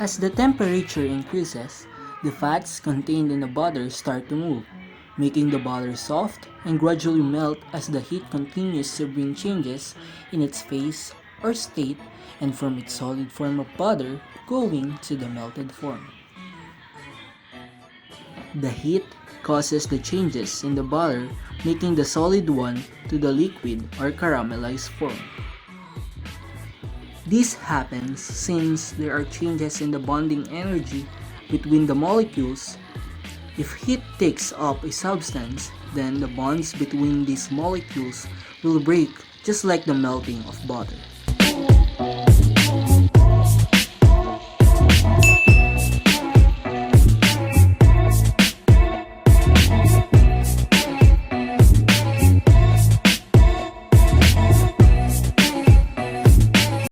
As the temperature increases, the fats contained in the butter start to move, making the butter soft and gradually melt as the heat continues to bring changes in its phase or state and from its solid form of butter going to the melted form. The heat causes the changes in the butter, making the solid one to the liquid or caramelized form. This happens since there are changes in the bonding energy between the molecules. If heat takes up a substance, then the bonds between these molecules will break just like the melting of butter.